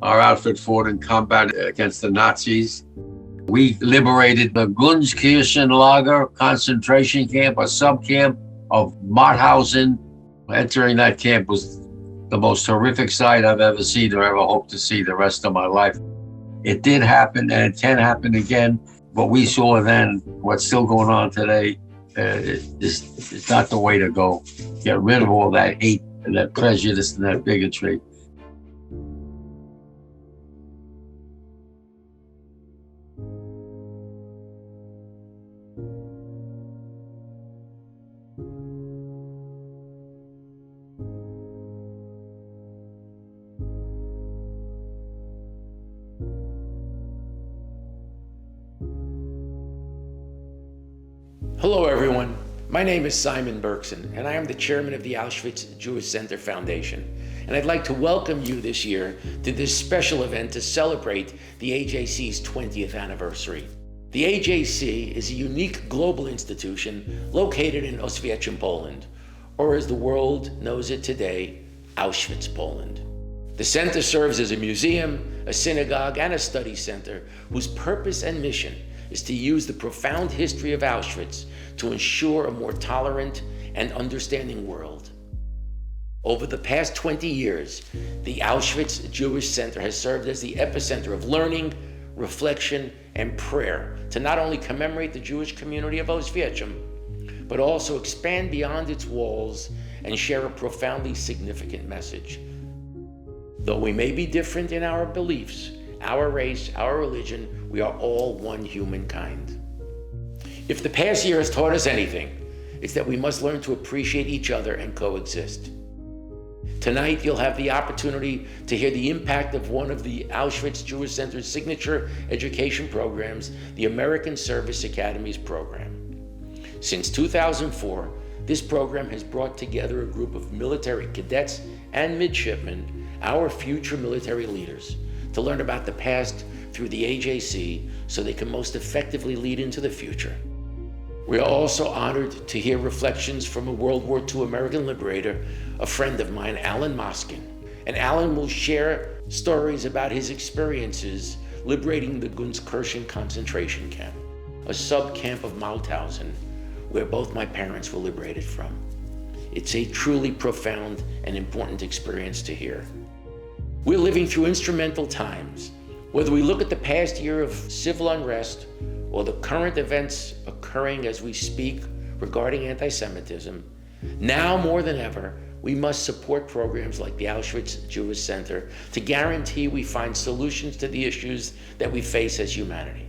Our outfit fought in combat against the Nazis. We liberated the Gunskirchenlager concentration camp, a sub-camp of Mauthausen. Entering that camp was the most horrific sight I've ever seen or ever hope to see the rest of my life. It did happen, and it can happen again. What we saw then, what's still going on today, is not the way to go. Get rid of all that hate and that prejudice and that bigotry. Hello everyone, my name is Simon Berkson and I am the chairman of the Auschwitz Jewish Center Foundation, and I'd like to welcome you this year to this special event to celebrate the AJC's 20th anniversary. The AJC is a unique global institution located in Oświęcim, Poland, or as the world knows it today, Auschwitz, Poland. The center serves as a museum, a synagogue, and a study center whose purpose and mission is to use the profound history of Auschwitz to ensure a more tolerant and understanding world. Over the past 20 years, the Auschwitz Jewish Center has served as the epicenter of learning, reflection, and prayer to not only commemorate the Jewish community of Oświęcim, but also expand beyond its walls and share a profoundly significant message. Though we may be different in our beliefs, our race, our religion, we are all one humankind. If the past year has taught us anything, it's that we must learn to appreciate each other and coexist. Tonight, you'll have the opportunity to hear the impact of one of the Auschwitz Jewish Center's signature education programs, the American Service Academies program. Since 2004, this program has brought together a group of military cadets and midshipmen, our future military leaders, to learn about the past through the AJC so they can most effectively lead into the future. We are also honored to hear reflections from a World War II American liberator, a friend of mine, Alan Moskin. And Alan will share stories about his experiences liberating the Gunskirchen concentration camp, a sub-camp of Mauthausen, where both my parents were liberated from. It's a truly profound and important experience to hear. We're living through instrumental times. Whether we look at the past year of civil unrest or the current events occurring as we speak regarding anti-Semitism, now more than ever, we must support programs like the Auschwitz Jewish Center to guarantee we find solutions to the issues that we face as humanity.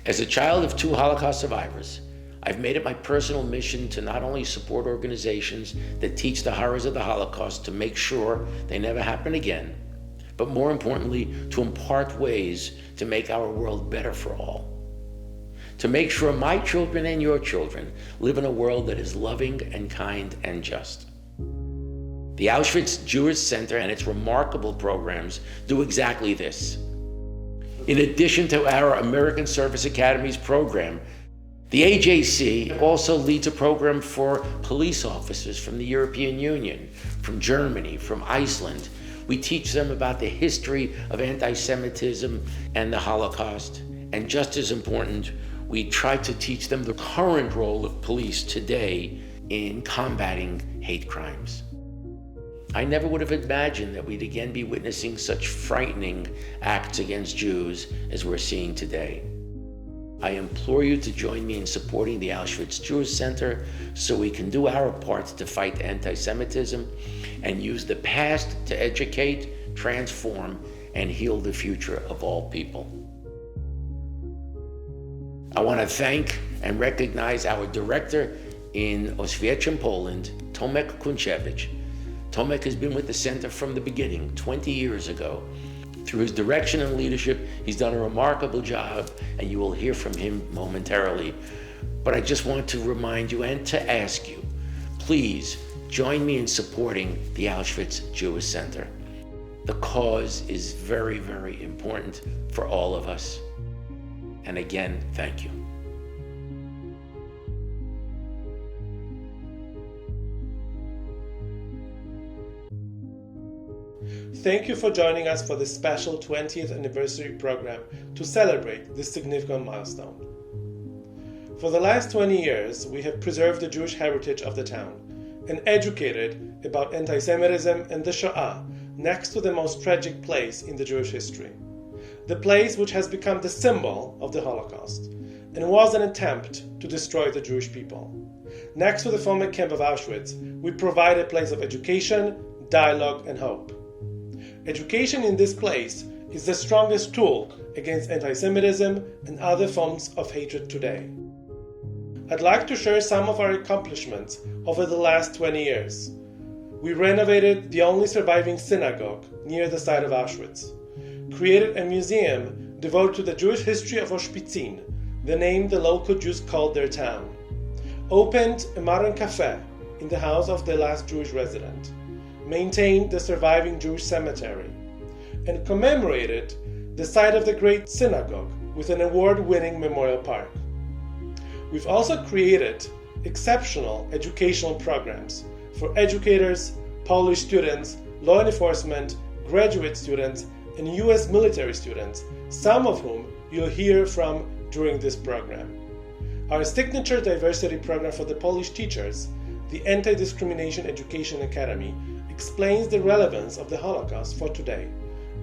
As a child of 2 Holocaust survivors, I've made it my personal mission to not only support organizations that teach the horrors of the Holocaust to make sure they never happen again, but more importantly, to impart ways to make our world better for all. To make sure my children and your children live in a world that is loving and kind and just. The Auschwitz Jewish Center and its remarkable programs do exactly this. In addition to our American Service Academies program, the AJC also leads a program for police officers from the European Union, from Germany, from Iceland. We teach them about the history of anti-Semitism and the Holocaust. And just as important, we try to teach them the current role of police today in combating hate crimes. I never would have imagined that we'd again be witnessing such frightening acts against Jews as we're seeing today. I implore you to join me in supporting the Auschwitz Jewish Center so we can do our part to fight anti-Semitism and use the past to educate, transform, and heal the future of all people. I want to thank and recognize our director in Oświęcim, Poland, Tomek Kunchevich. Tomek has been with the center from the beginning, 20 years ago. Through his direction and leadership, he's done a remarkable job, and you will hear from him momentarily. But I just want to remind you and to ask you, please join me in supporting the Auschwitz Jewish Center. The cause is very, very important for all of us. And again, thank you. Thank you for joining us for this special 20th anniversary program to celebrate this significant milestone. For the last 20 years, we have preserved the Jewish heritage of the town and educated about anti-Semitism and the Shoah next to the most tragic place in the Jewish history. The place which has become the symbol of the Holocaust and was an attempt to destroy the Jewish people. Next to the former camp of Auschwitz, we provide a place of education, dialogue, and hope. Education in this place is the strongest tool against anti-Semitism and other forms of hatred today. I'd like to share some of our accomplishments over the last 20 years. We renovated the only surviving synagogue near the site of Auschwitz, created a museum devoted to the Jewish history of Oświęcim, the name the local Jews called their town, opened a modern cafe in the house of the last Jewish resident, maintained the surviving Jewish cemetery, and commemorated the site of the great synagogue with an award-winning memorial park. We've also created exceptional educational programs for educators, Polish students, law enforcement, graduate students, and US military students, some of whom you'll hear from during this program. Our signature diversity program for the Polish teachers, the Anti-Discrimination Education Academy, explains the relevance of the Holocaust for today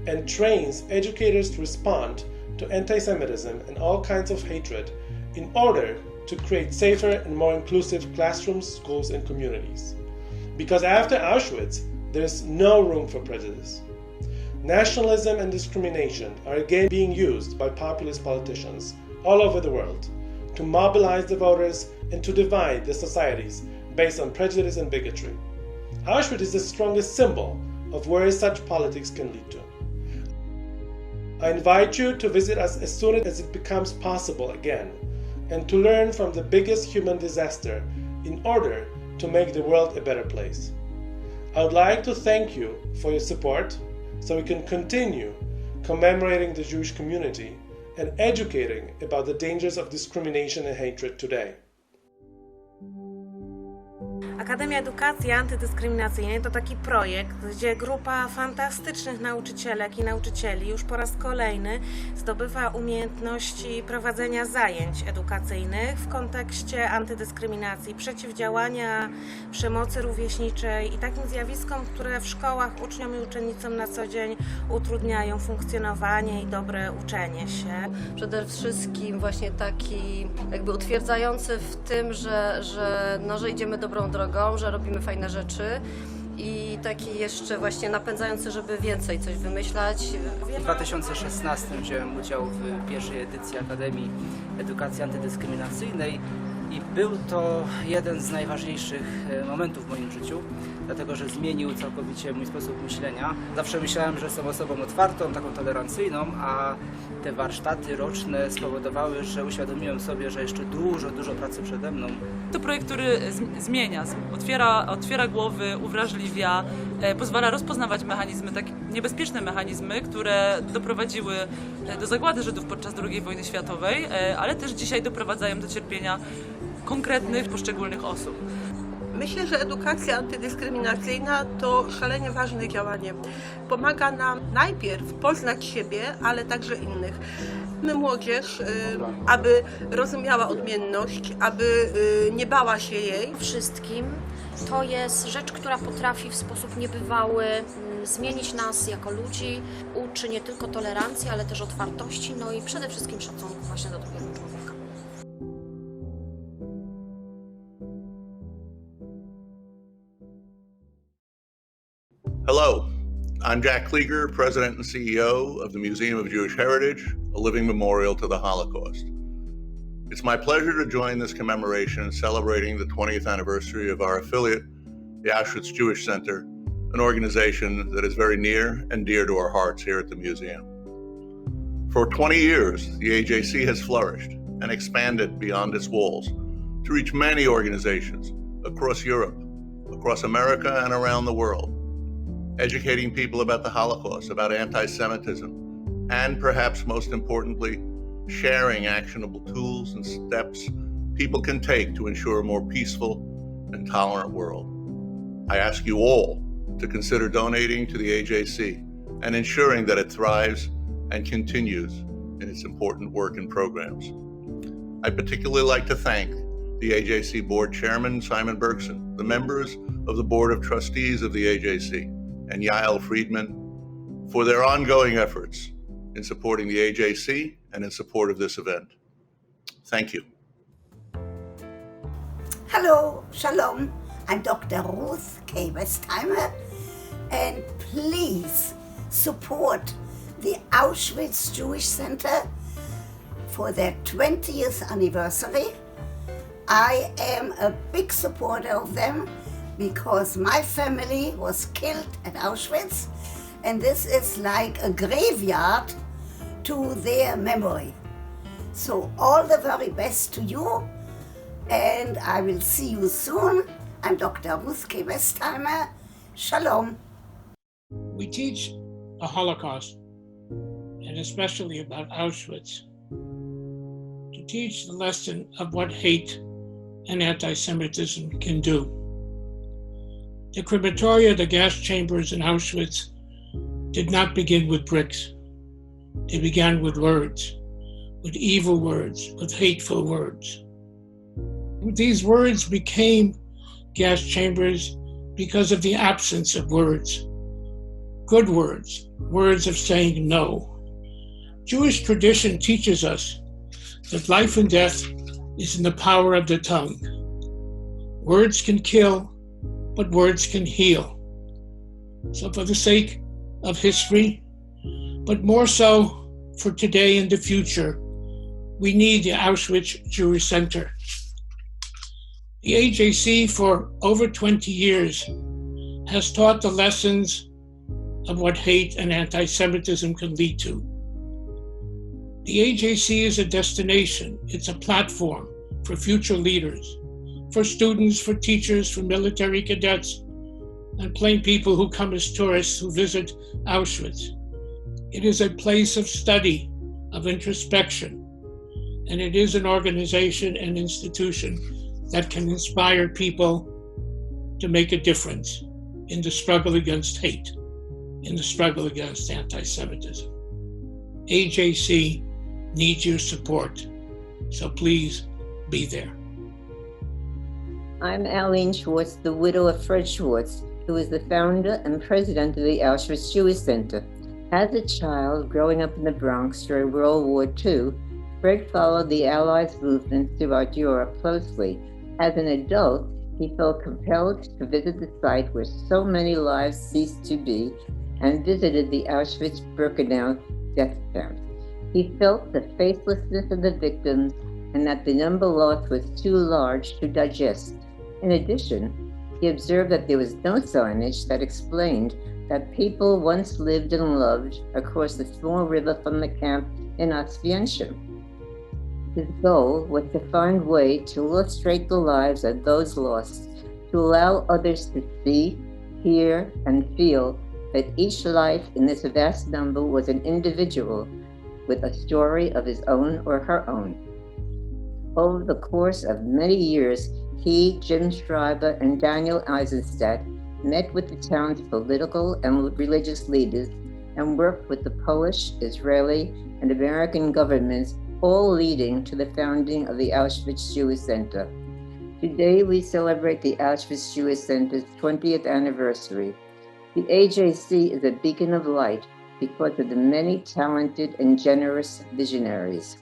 and trains educators to respond to anti-Semitism and all kinds of hatred in order to create safer and more inclusive classrooms, schools, and communities. Because after Auschwitz, there's no room for prejudice. Nationalism and discrimination are again being used by populist politicians all over the world to mobilize the voters and to divide the societies based on prejudice and bigotry. Auschwitz is the strongest symbol of where such politics can lead to. I invite you to visit us as soon as it becomes possible again, and to learn from the biggest human disaster in order to make the world a better place. I would like to thank you for your support so we can continue commemorating the Jewish community and educating about the dangers of discrimination and hatred today. Akademia Edukacji Antydyskryminacyjnej to taki projekt, gdzie grupa fantastycznych nauczycielek i nauczycieli już po raz kolejny zdobywa umiejętności prowadzenia zajęć edukacyjnych w kontekście antydyskryminacji, przeciwdziałania przemocy rówieśniczej i takim zjawiskom, które w szkołach uczniom i uczennicom na co dzień utrudniają funkcjonowanie i dobre uczenie się. Przede wszystkim właśnie taki jakby utwierdzający w tym, że idziemy dobrą drogą, że robimy fajne rzeczy i taki jeszcze właśnie napędzający, żeby więcej coś wymyślać. W 2016 wziąłem udział w pierwszej edycji Akademii Edukacji Antydyskryminacyjnej i był to jeden z najważniejszych momentów w moim życiu, dlatego że zmienił całkowicie mój sposób myślenia. Zawsze myślałem, że jestem osobą otwartą, taką tolerancyjną, a te warsztaty roczne spowodowały, że uświadomiłem sobie, że jeszcze dużo pracy przede mną. To projekt, który zmienia, otwiera głowy, uwrażliwia, pozwala rozpoznawać mechanizmy, takie niebezpieczne mechanizmy, które doprowadziły do zagłady Żydów podczas II wojny światowej, ale też dzisiaj doprowadzają do cierpienia konkretnych, poszczególnych osób. Myślę, że edukacja antydyskryminacyjna to szalenie ważne działanie. Pomaga nam najpierw poznać siebie, ale także innych. My młodzież, aby rozumiała odmienność, aby nie bała się jej. Wszystkim to jest rzecz, która potrafi w sposób niebywały zmienić nas jako ludzi, uczy nie tylko tolerancji, ale też otwartości, no i przede wszystkim szacunku właśnie do drugiego człowieka. Hello, I'm Jack Klieger, President and CEO of the Museum of Jewish Heritage, a living memorial to the Holocaust. It's my pleasure to join this commemoration celebrating the 20th anniversary of our affiliate, the Auschwitz Jewish Center, an organization that is very near and dear to our hearts here at the museum. For 20 years, the AJC has flourished and expanded beyond its walls to reach many organizations across Europe, across America, and around the world, educating people about the Holocaust, about anti-Semitism, and perhaps most importantly, sharing actionable tools and steps people can take to ensure a more peaceful and tolerant world. I ask you all to consider donating to the AJC and ensuring that it thrives and continues in its important work and programs. I'd particularly like to thank the AJC Board Chairman, Simon Berkson, the members of the Board of Trustees of the AJC, and Yael Friedman for their ongoing efforts in supporting the AJC and in support of this event. Thank you. Hello, Shalom. I'm Dr. Ruth K. Westheimer, and please support the Auschwitz Jewish Center for their 20th anniversary. I am a big supporter of them because my family was killed at Auschwitz, and this is like a graveyard to their memory. So all the very best to you, and I will see you soon. I'm Dr. Ruth K. Westheimer. Shalom. We teach the Holocaust, and especially about Auschwitz, to teach the lesson of what hate and anti-Semitism can do. The crematoria, the gas chambers in Auschwitz, did not begin with bricks. They began with words, with evil words, with hateful words. These words became gas chambers because of the absence of words. Good words, words of saying no. Jewish tradition teaches us that life and death is in the power of the tongue. Words can kill, but words can heal. So for the sake of history, but more so for today and the future, we need the Auschwitz Jewish Center. The AJC for over 20 years has taught the lessons of what hate and anti-Semitism can lead to. The AJC is a destination, it's a platform for future leaders, for students, for teachers, for military cadets, and plain people who come as tourists who visit Auschwitz. It is a place of study, of introspection, and it is an organization and institution that can inspire people to make a difference in the struggle against hate, in the struggle against anti-Semitism. AJC needs your support, so please be there. I'm Aline Schwartz, the widow of Fred Schwartz, who is the founder and president of the Auschwitz Jewish Center. As a child growing up in the Bronx during World War II, Fred followed the Allies' movements throughout Europe closely. As an adult, he felt compelled to visit the site where so many lives ceased to be and visited the Auschwitz-Birkenau death camps. He felt the faithlessness of the victims and that the number lost was too large to digest. In addition, he observed that there was no signage that explained that people once lived and loved across the small river from the camp in Oświęcim. His goal was to find a way to illustrate the lives of those lost, to allow others to see, hear, and feel that each life in this vast number was an individual with a story of his own or her own. Over the course of many years, he, Jim Schreiber, and Daniel Eisenstadt met with the town's political and religious leaders and worked with the Polish, Israeli, and American governments, all leading to the founding of the Auschwitz Jewish Center. Today, we celebrate the Auschwitz Jewish Center's 20th anniversary. The AJC is a beacon of light because of the many talented and generous visionaries.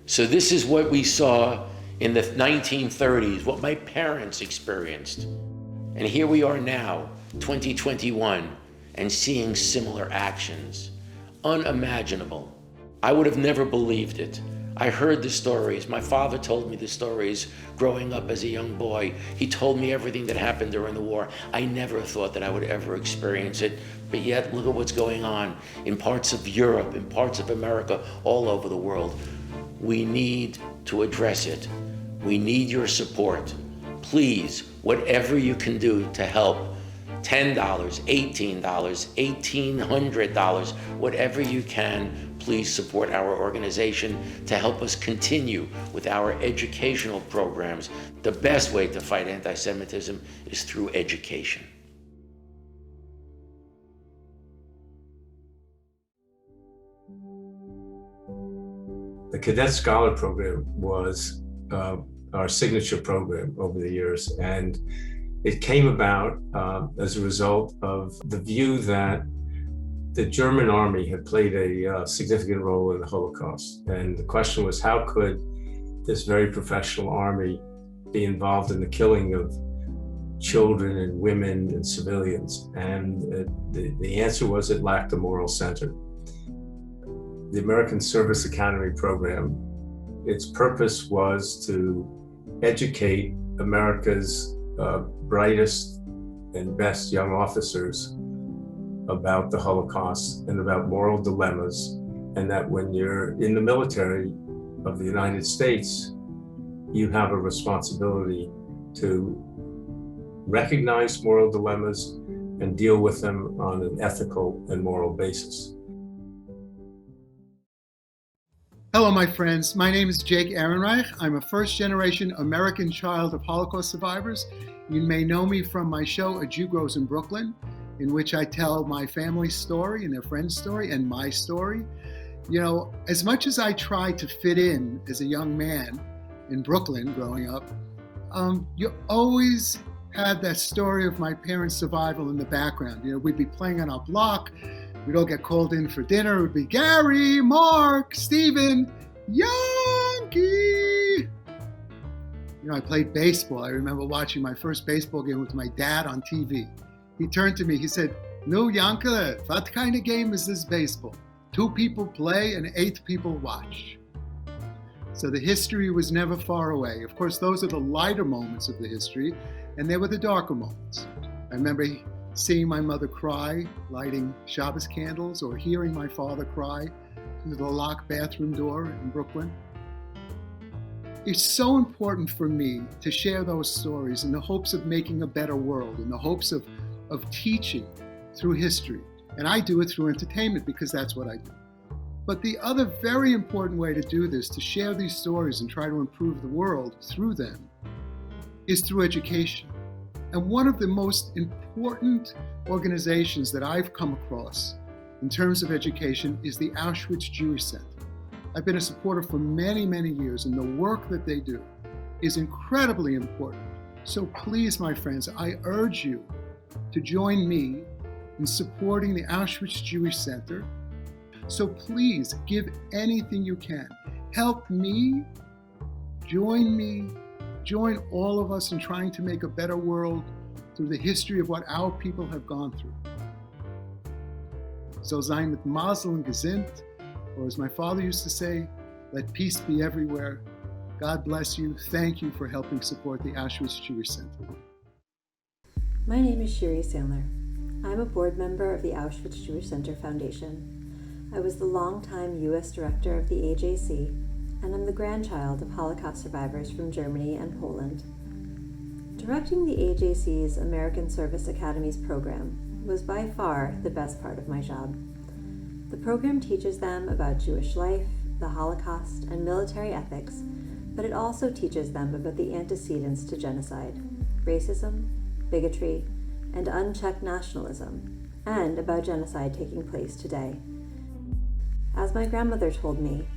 So this is what we saw in the 1930s, what my parents experienced. And here we are now, 2021, and seeing similar actions. Unimaginable. I would have never believed it. I heard the stories. My father told me the stories growing up as a young boy. He told me everything that happened during the war. I never thought that I would ever experience it, but yet look at what's going on in parts of Europe, in parts of America, all over the world. We need to address it. We need your support. Please, whatever you can do to help, $10, $18, $1,800, whatever you can, please support our organization to help us continue with our educational programs. The best way to fight anti-Semitism is through education. The Cadet Scholar Program was our signature program over the years, and it came about as a result of the view that the German army had played a significant role in the Holocaust. And the question was, how could this very professional army be involved in the killing of children and women and civilians? And the answer was it lacked a moral center. The American Service Academy program, its purpose was to educate America's brightest and best young officers about the Holocaust and about moral dilemmas, and that when you're in the military of the United States, you have a responsibility to recognize moral dilemmas and deal with them on an ethical and moral basis. Hello, my friends. My name is Jake Aaronreich. I'm a first-generation American child of Holocaust survivors. You may know me from my show, A Jew Grows in Brooklyn, in which I tell my family's story and their friend's story and my story. You know, as much as I tried to fit in as a young man in Brooklyn growing up, you always had that story of my parents' survival in the background. You know, we'd be playing on our block. We'd all get called in for dinner. It would be Gary, Mark, Steven, Yankee. You know, I played baseball. I remember watching my first baseball game with my dad on TV. He turned to me, he said, "No, Yankele, what kind of game is this baseball? 2 people play and 8 people watch." So the history was never far away. Of course, those are the lighter moments of the history, and they were the darker moments. I remember seeing my mother cry, lighting Shabbos candles, or hearing my father cry through the locked bathroom door in Brooklyn. It's so important for me to share those stories in the hopes of making a better world, in the hopes of teaching through history. And I do it through entertainment because that's what I do. But the other very important way to do this, to share these stories and try to improve the world through them, is through education. And one of the most important organizations that I've come across in terms of education is the Auschwitz Jewish Center. I've been a supporter for many, many years, and the work that they do is incredibly important. So please, my friends, I urge you to join me in supporting the Auschwitz Jewish Center. So please give anything you can. Help me, join all of us in trying to make a better world through the history of what our people have gone through. So sein mit Mazel und gesinnt, or as my father used to say, let peace be everywhere. God bless you. Thank you for helping support the Auschwitz Jewish Center. My name is Shiri Sandler. I'm a board member of the Auschwitz Jewish Center Foundation. I was the longtime U.S. director of the AJC, and I'm the grandchild of Holocaust survivors from Germany and Poland. Directing the AJC's American Service Academies program was by far the best part of my job. The program teaches them about Jewish life, the Holocaust, and military ethics, but it also teaches them about the antecedents to genocide, racism, bigotry, and unchecked nationalism, and about genocide taking place today. As my grandmother told me,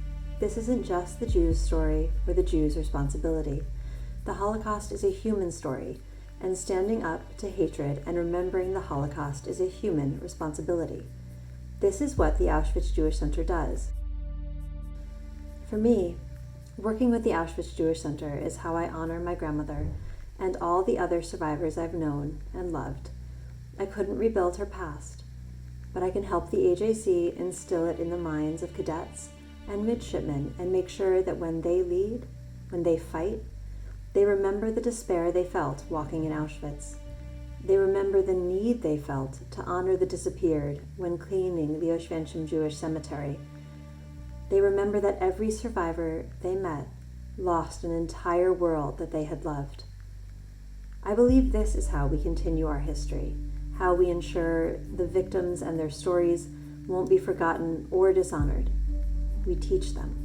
this isn't just the Jews' story or the Jews' responsibility. The Holocaust is a human story, and standing up to hatred and remembering the Holocaust is a human responsibility. This is what the Auschwitz Jewish Center does. For me, working with the Auschwitz Jewish Center is how I honor my grandmother and all the other survivors I've known and loved. I couldn't rebuild her past, but I can help the AJC instill it in the minds of cadets and midshipmen and make sure that when they lead, when they fight, they remember the despair they felt walking in Auschwitz. They remember the need they felt to honor the disappeared when cleaning the Oświęcim Jewish Cemetery. They remember that every survivor they met lost an entire world that they had loved. I believe this is how we continue our history how we ensure the victims and their stories won't be forgotten or dishonored. We teach them.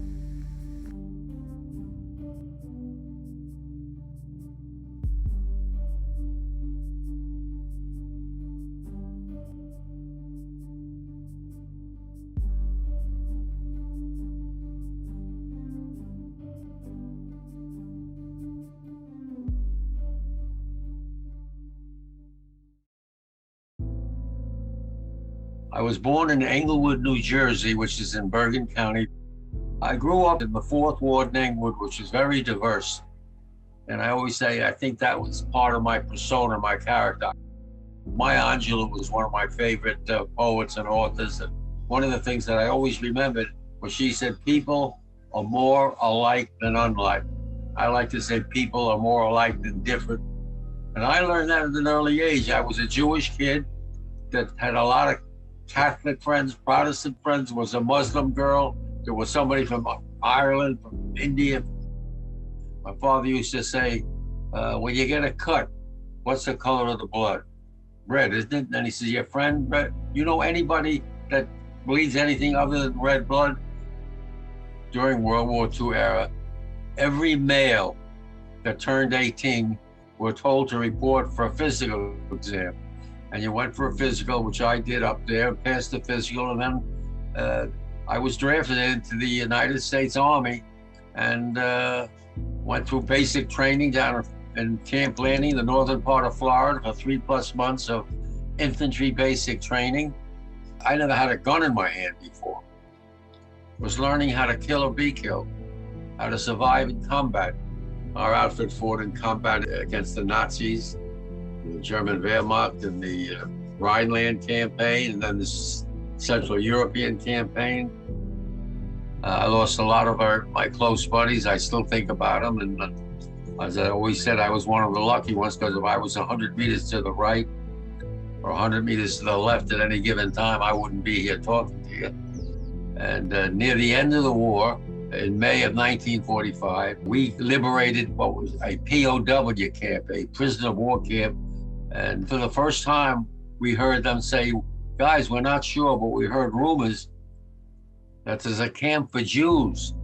I was born in Englewood, New Jersey, which is in Bergen County. I grew up in the Fourth Ward in Englewood, which is very diverse. And I always say, I think that was part of my persona, my character. Maya Angelou was one of my favorite poets and authors. And one of the things that I always remembered was she said, people are more alike than unlike. I like to say people are more alike than different. And I learned that at an early age. I was a Jewish kid that had a lot of Catholic friends, Protestant friends, was a Muslim girl. There was somebody from Ireland, from India. My father used to say, when you get a cut, what's the color of the blood? Red, isn't it? And he says, your friend, red? You know anybody that bleeds anything other than red blood? During World War II era, every male that turned 18 were told to report for a physical exam. And you went for a physical, which I did up there, passed the physical, and then I was drafted into the United States Army and went through basic training down in Camp Landing, the northern part of Florida, for 3+ months of infantry basic training. I never had a gun in my hand before. Was learning how to kill or be killed, how to survive in combat. Our outfit fought in combat against the Nazis, the German Wehrmacht, and the Rhineland campaign, and then the Central European campaign. I lost a lot of my close buddies. I still think about them. And as I always said, I was one of the lucky ones, because if I was 100 meters to the right or 100 meters to the left at any given time, I wouldn't be here talking to you. And near the end of the war, in May of 1945, we liberated what was a POW camp, a prisoner of war camp. And for the first time, we heard them say, guys, we're not sure, but we heard rumors that there's a camp for Jews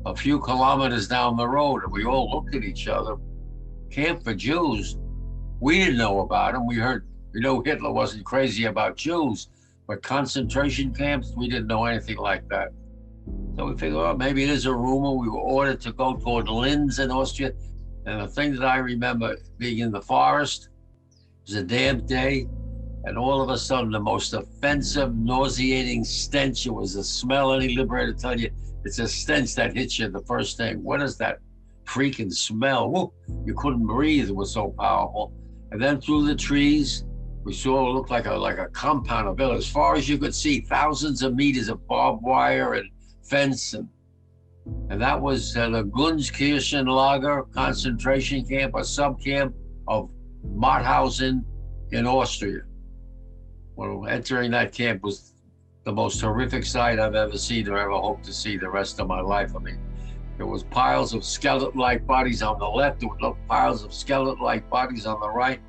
a few kilometers down the road. And we all looked at each other. Camp for Jews? We didn't know about them. We know Hitler wasn't crazy about Jews, but concentration camps, we didn't know anything like that. So we figured, well, maybe it is a rumor. We were ordered to go toward Linz in Austria. And the thing that I remember being in the forest, it was a damp day, and all of a sudden, the most offensive, nauseating stench. It was a smell. Any liberator tell you, it's a stench that hits you the first thing. What is that freaking smell? Woo, you couldn't breathe. It was so powerful. And then through the trees, we saw it looked like a compound of village. As far as you could see, thousands of meters of barbed wire and fence, and that was the Gunskirchen Lager concentration camp, a sub-camp of Mauthausen in Austria. Well, entering that camp was the most horrific sight I've ever seen or ever hope to see the rest of my life. I mean, there was piles of skeleton-like bodies on the left. There were piles of skeleton-like bodies on the right.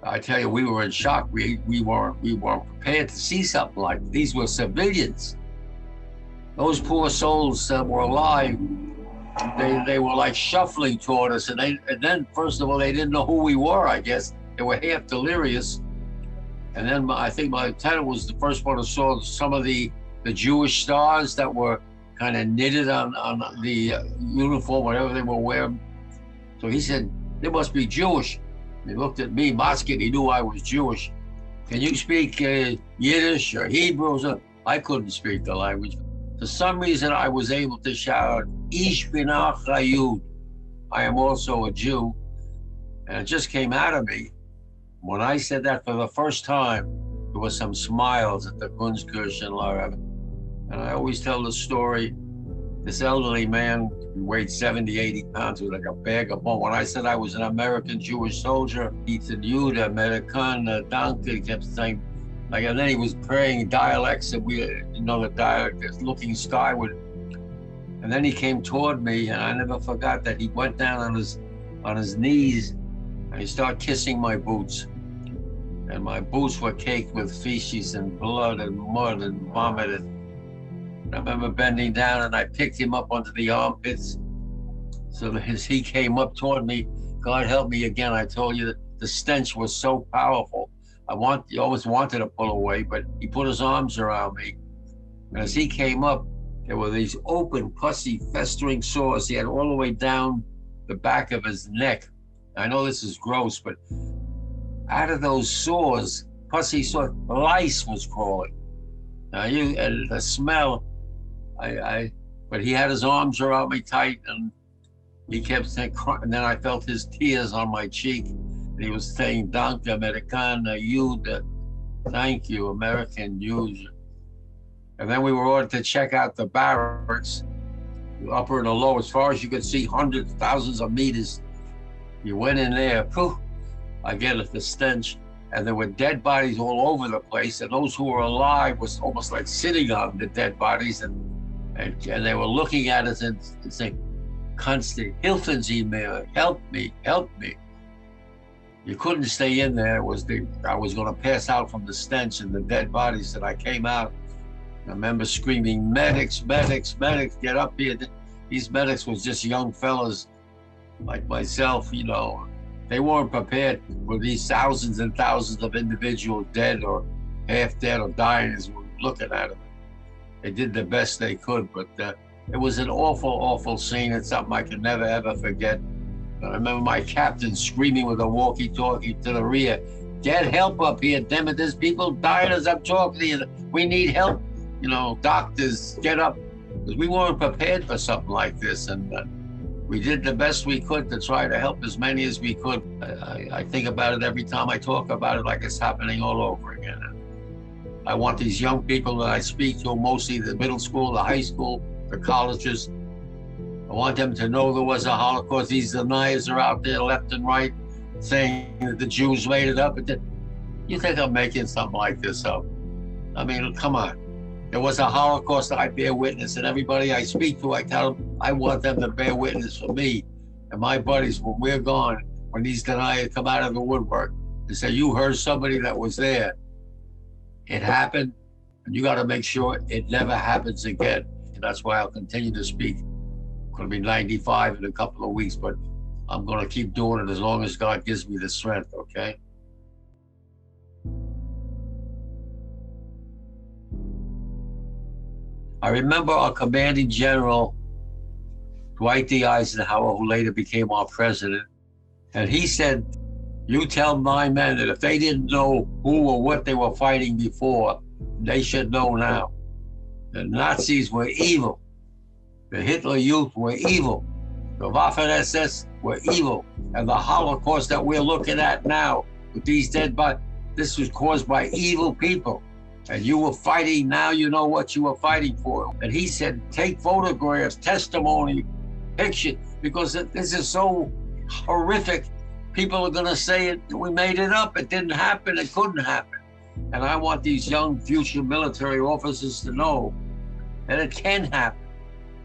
I tell you, we were in shock. We weren't prepared to see something like this. These were civilians. Those poor souls that were alive, they were like shuffling toward us. And then, first of all, they didn't know who we were, I guess. They were half delirious. And then I think my lieutenant was the first one who saw some of the Jewish stars that were kind of knitted on the uniform, whatever they were wearing. So he said, they must be Jewish. And he looked at me, Moskin, he knew I was Jewish. Can you speak Yiddish or Hebrew? I couldn't speak the language. For some reason, I was able to shout, Ich bin auch a Jud. I am also a Jew. And it just came out of me. When I said that for the first time, there were some smiles at the Gunskirchen Lager. And I always tell the story, this elderly man, he weighed 70, 80 pounds with like a bag of bone. When I said I was an American Jewish soldier, he said, Jud, American, danke, he kept saying, and then he was praying dialects, and we didn't know the dialect, looking skyward. And then he came toward me, and I never forgot that he went down on his knees, and he started kissing my boots. and my boots were caked with feces and blood and mud and vomit. And I remember bending down and I picked him up under the armpits. So as he came up toward me, God help me again, I told you that the stench was so powerful. I always wanted to pull away, but he put his arms around me. And as he came up, there were these open, pussy, festering sores. He had all the way down the back of his neck. I know this is gross, but out of those sores, pussy sores, lice was crawling. Now and the smell, but he had his arms around me tight, and he kept saying, and then I felt his tears on my cheek. And he was saying, Danke, Americana, Jude. Thank you, American Jews. And then we were ordered to check out the barracks, the upper and the lower, as far as you could see, hundreds, thousands of meters. You went in there, poof, I get it, the stench. And there were dead bodies all over the place. And those who were alive was almost like sitting on the dead bodies. And they were looking at us and saying, constant, helfen Sie mir, help me, help me. You couldn't stay in there. I was going to pass out from the stench and the dead bodies. And I came out. I remember screaming, medics, medics, medics, get up here. These medics was just young fellas like myself, you know. They weren't prepared for these thousands and thousands of individuals dead or half dead or dying as we were looking at them. They did the best they could, but it was an awful, awful scene. It's something I can never, ever forget. I remember my captain screaming with a walkie-talkie to the rear, get help up here, damn it, there's people dying as I'm talking to you. We need help. You know, doctors, get up. Because we weren't prepared for something like this. And we did the best we could to try to help as many as we could. I think about it every time I talk about it like it's happening all over again. I want these young people that I speak to, mostly the middle school, the high school, the colleges, I want them to know there was a Holocaust. These deniers are out there left and right saying that the Jews made it up. You think I'm making something like this up? I mean, come on. There was a Holocaust, I bear witness, and everybody I speak to, I tell them, I want them to bear witness for me and my buddies when we're gone, when these deniers come out of the woodwork and say, you heard somebody that was there. It happened, and you got to make sure it never happens again. And that's why I'll continue to speak. I'm going to be 95 in a couple of weeks, but I'm going to keep doing it as long as God gives me the strength, okay? I remember our commanding general, Dwight D. Eisenhower, who later became our president, and he said, you tell my men that if they didn't know who or what they were fighting before, they should know now. The Nazis were evil. The Hitler Youth were evil. The Waffen-SS were evil. And the Holocaust that we're looking at now with these dead bodies, this was caused by evil people. And you were fighting, now you know what you were fighting for. And he said, take photographs, testimony, pictures, because this is so horrific. People are gonna say we made it up, it didn't happen, it couldn't happen. And I want these young future military officers to know that it can happen.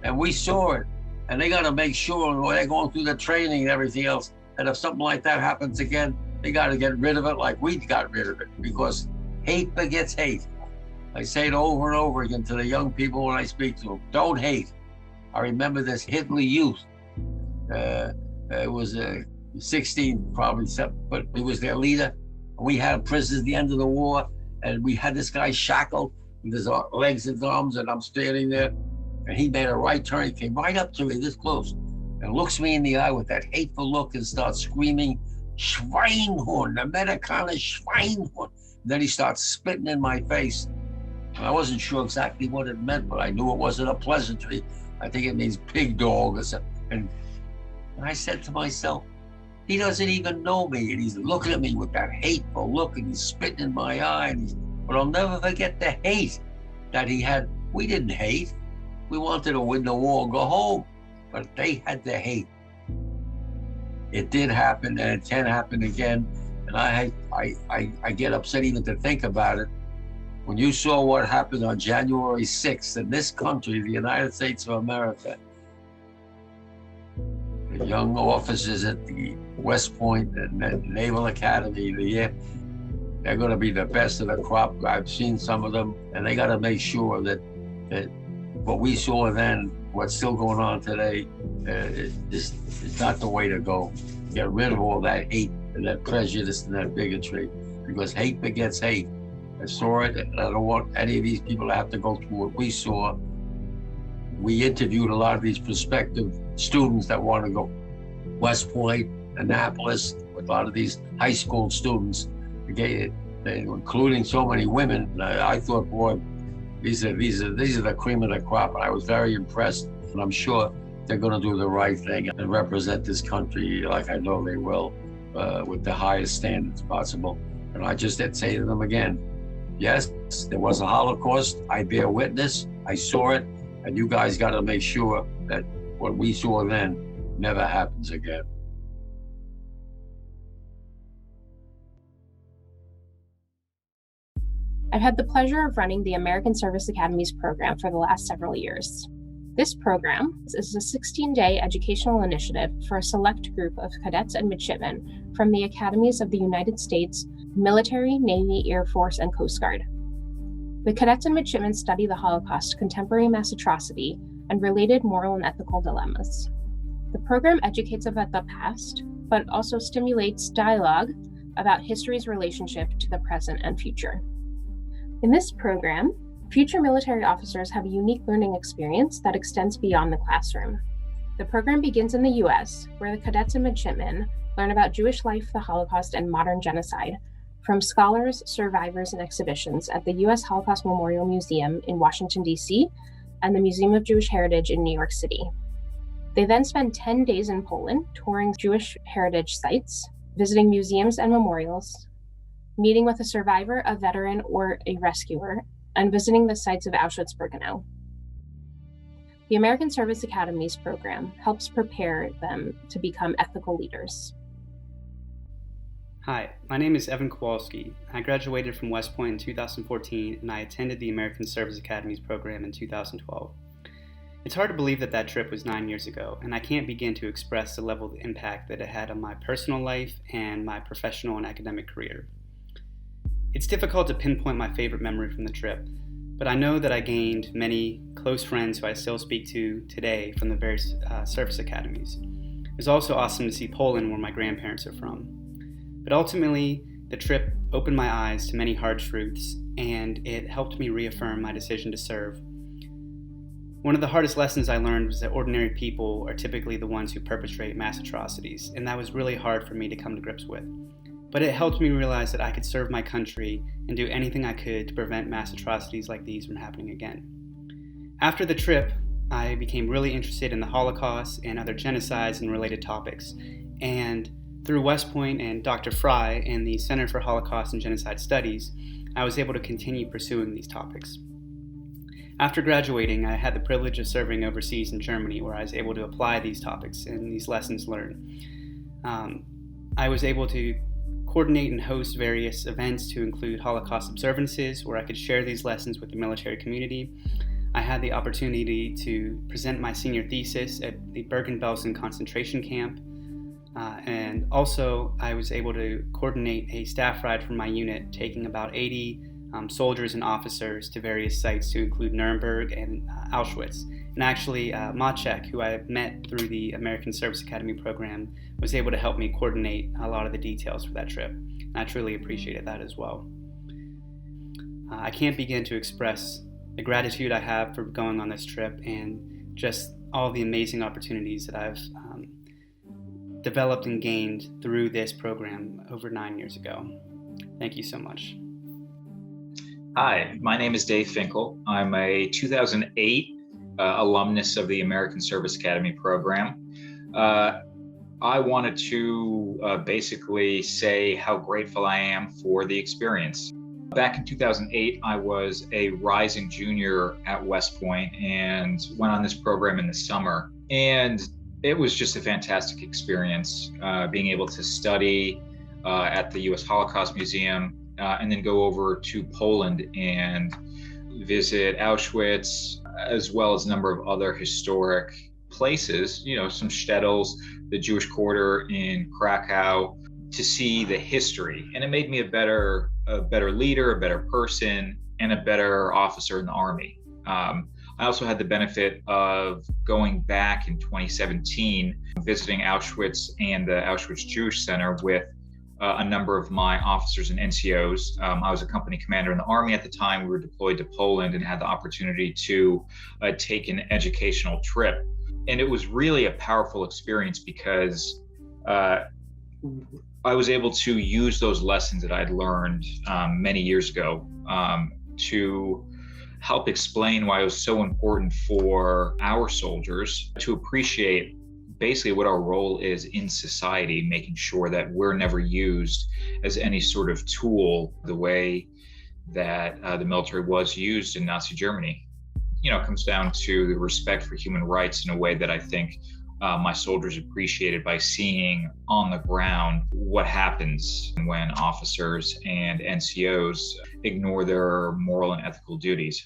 And we saw it. And they gotta make sure when they're going through the training and everything else, that if something like that happens again, they gotta get rid of it like we got rid of it, because hate begets hate. I say it over and over again to the young people when I speak to them, don't hate. I remember this Hitler Youth. It was 16, probably, but he was their leader. We had prisoners at the end of the war, and we had this guy shackled with his legs and arms, and I'm standing there, and he made a right turn. He came right up to me this close and looks me in the eye with that hateful look and starts screaming, Schweinhund, Amerikaner Schweinhund. And then he starts spitting in my face. And I wasn't sure exactly what it meant, but I knew it wasn't a pleasantry. I think it means pig dog or something. And I said to myself, he doesn't even know me, and he's looking at me with that hateful look, and he's spitting in my eye, but I'll never forget the hate that he had. We didn't hate. We wanted to win the war and go home, but they had the hate. It did happen, and it can happen again, and I get upset even to think about it. When you saw what happened on January 6th in this country, the United States of America, the young officers at the West Point and the Naval Academy, they're going to be the best of the crop. I've seen some of them, and they got to make sure that what we saw then, what's still going on today, is not the way to go. Get rid of all that hate and that prejudice and that bigotry, because hate begets hate. I saw it, and I don't want any of these people to have to go through what we saw. We interviewed a lot of these prospective students that want to go West Point, Annapolis, with a lot of these high school students, including so many women. And I thought, boy, these are the cream of the crop. And I was very impressed, and I'm sure they're going to do the right thing and represent this country like I know they will, with the highest standards possible. And I just did say to them again, yes, there was a Holocaust. I bear witness. I saw it. And you guys got to make sure that what we saw then never happens again. I've had the pleasure of running the American Service Academies program for the last several years. This program is a 16-day educational initiative for a select group of cadets and midshipmen from the Academies of the United States Military, Navy, Air Force, and Coast Guard. The cadets and midshipmen study the Holocaust, contemporary mass atrocity, and related moral and ethical dilemmas. The program educates about the past, but also stimulates dialogue about history's relationship to the present and future. In this program, future military officers have a unique learning experience that extends beyond the classroom. The program begins in the US, where the cadets and midshipmen learn about Jewish life, the Holocaust, and modern genocide from scholars, survivors, and exhibitions at the US Holocaust Memorial Museum in Washington, D.C., and the Museum of Jewish Heritage in New York City. They then spend 10 days in Poland, touring Jewish heritage sites, visiting museums and memorials, meeting with a survivor, a veteran, or a rescuer, and visiting the sites of Auschwitz-Birkenau. The American Service Academies program helps prepare them to become ethical leaders. Hi, my name is Evan Kowalski. I graduated from West Point in 2014, and I attended the American Service Academies program in 2012. It's hard to believe that that trip was 9 years ago, and I can't begin to express the level of impact that it had on my personal life and my professional and academic career. It's difficult to pinpoint my favorite memory from the trip, but I know that I gained many close friends who I still speak to today from the various service academies. It was also awesome to see Poland, where my grandparents are from. But ultimately, the trip opened my eyes to many hard truths, and it helped me reaffirm my decision to serve. One of the hardest lessons I learned was that ordinary people are typically the ones who perpetrate mass atrocities, and that was really hard for me to come to grips with. But it helped me realize that I could serve my country and do anything I could to prevent mass atrocities like these from happening again. After the trip, I became really interested in the Holocaust and other genocides and related topics, and through West Point and Dr. Fry and the Center for Holocaust and Genocide Studies, I was able to continue pursuing these topics. After graduating, I had the privilege of serving overseas in Germany, where I was able to apply these topics and these lessons learned. I was able to coordinate and host various events to include Holocaust observances, where I could share these lessons with the military community. I had the opportunity to present my senior thesis at the Bergen-Belsen concentration camp. And also, I was able to coordinate a staff ride for my unit, taking about 80 soldiers and officers to various sites to include Nuremberg and Auschwitz. And actually, Maciek, who I met through the American Service Academy program, was able to help me coordinate a lot of the details for that trip. And I truly appreciated that as well. I can't begin to express the gratitude I have for going on this trip and just all the amazing opportunities that I've developed and gained through this program over 9 years ago. Thank you so much. Hi, my name is Dave Finkel. I'm a 2008 alumnus of the American Service Academy program. I wanted to basically say how grateful I am for the experience. Back in 2008, I was a rising junior at West Point and went on this program in the summer. And it was just a fantastic experience, being able to study at the US Holocaust Museum and then go over to Poland and visit Auschwitz, as well as a number of other historic places, you know, some shtetls, the Jewish quarter in Krakow, to see the history. And it made me a better a better leader, a better person, and a better officer in the Army. I also had the benefit of going back in 2017, visiting Auschwitz and the Auschwitz Jewish Center with a number of my officers and NCOs. I was a company commander in the Army at the time. We were deployed to Poland and had the opportunity to take an educational trip. And it was really a powerful experience because I was able to use those lessons that I'd learned many years ago to help explain why it was so important for our soldiers to appreciate basically what our role is in society, making sure that we're never used as any sort of tool the way that the military was used in Nazi Germany. You know, it comes down to the respect for human rights in a way that I think my soldiers appreciated by seeing on the ground what happens when officers and NCOs ignore their moral and ethical duties.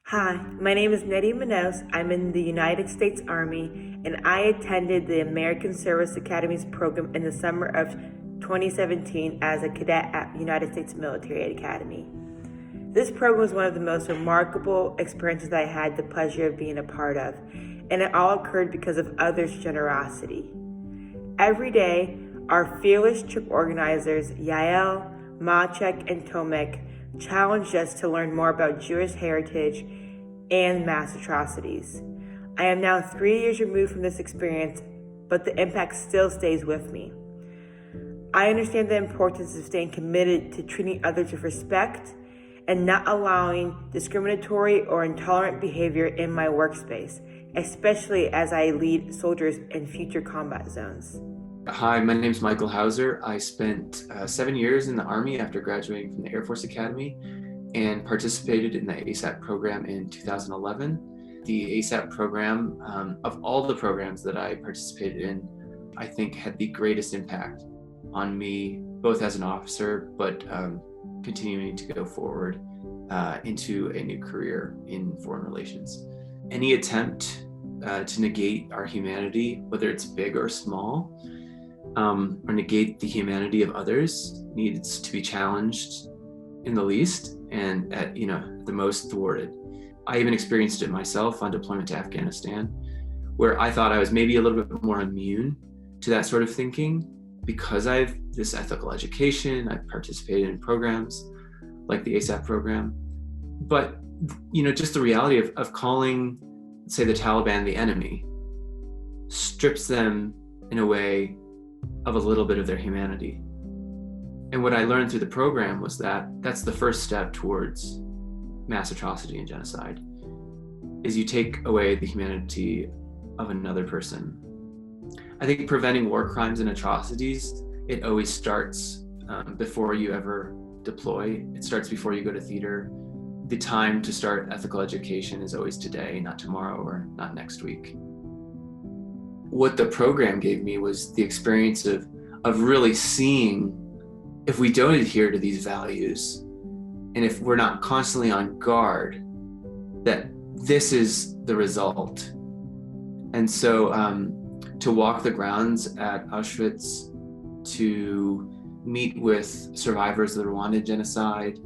Hi, my name is Nettie Manos. I'm in the United States Army, and I attended the American Service Academies program in the summer of 2017 as a cadet at United States Military Academy. This program was one of the most remarkable experiences that I had the pleasure of being a part of, and it all occurred because of others' generosity. Every day, our fearless trip organizers, Yael, Maciek, and Tomek, challenged us to learn more about Jewish heritage and mass atrocities. I am now 3 years removed from this experience, but the impact still stays with me. I understand the importance of staying committed to treating others with respect and not allowing discriminatory or intolerant behavior in my workspace, especially as I lead soldiers in future combat zones. Hi, my name is Michael Hauser. I spent 7 years in the Army after graduating from the Air Force Academy and participated in the ASAP program in 2011. The ASAP program, of all the programs that I participated in, I think had the greatest impact on me, both as an officer, but continuing to go forward into a new career in foreign relations. Any attempt to negate our humanity, whether it's big or small, or negate the humanity of others, needs to be challenged in the least and at the most thwarted. I even experienced it myself on deployment to Afghanistan, where I thought I was maybe a little bit more immune to that sort of thinking because I have this ethical education. I've participated in programs like the ASAP program, but just the reality of calling, say, the Taliban the enemy strips them in a way of a little bit of their humanity. And what I learned through the program was that that's the first step towards mass atrocity and genocide, is you take away the humanity of another person. I think preventing war crimes and atrocities, it always starts before you ever deploy. It starts before you go to theater. The time to start ethical education is always today, not tomorrow or not next week. What the program gave me was the experience of really seeing, if we don't adhere to these values, and if we're not constantly on guard, that this is the result. And so to walk the grounds at Auschwitz, to meet with survivors of the Rwandan genocide,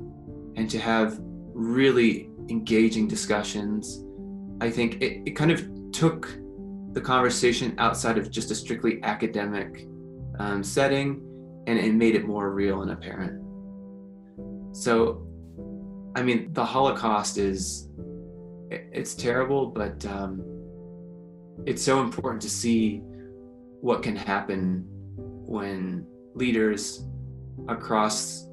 and to have really engaging discussions, I think it kind of took the conversation outside of just a strictly academic setting, and it made it more real and apparent. So, I mean, the Holocaust it's terrible, but it's so important to see what can happen when leaders across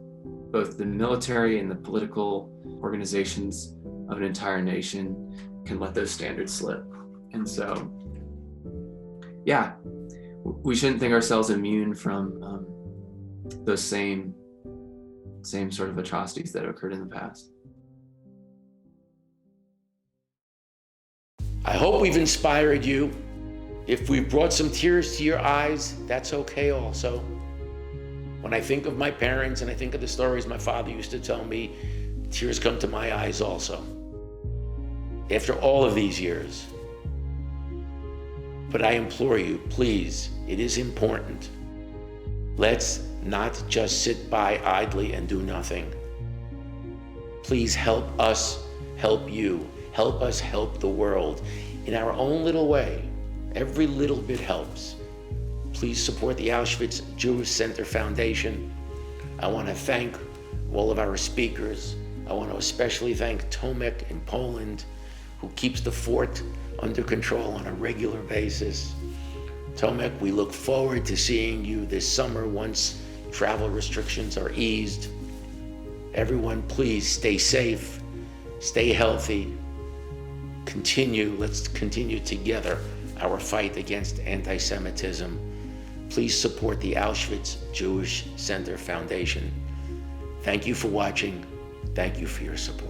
both the military and the political organizations of an entire nation can let those standards slip. And so, yeah, we shouldn't think ourselves immune from those same sort of atrocities that occurred in the past. I hope we've inspired you. If we've brought some tears to your eyes, that's okay also. When I think of my parents and I think of the stories my father used to tell me, tears come to my eyes also. After all of these years. But I implore you, please, it is important. Let's not just sit by idly and do nothing. Please help us help you. Help us help the world in our own little way. Every little bit helps. Please support the Auschwitz Jewish Center Foundation. I want to thank all of our speakers. I want to especially thank Tomek in Poland, who keeps the fort under control on a regular basis. Tomek, we look forward to seeing you this summer once travel restrictions are eased. Everyone, please stay safe, stay healthy. Let's continue together our fight against anti-Semitism. Please support the Auschwitz Jewish Center Foundation. Thank you for watching. Thank you for your support.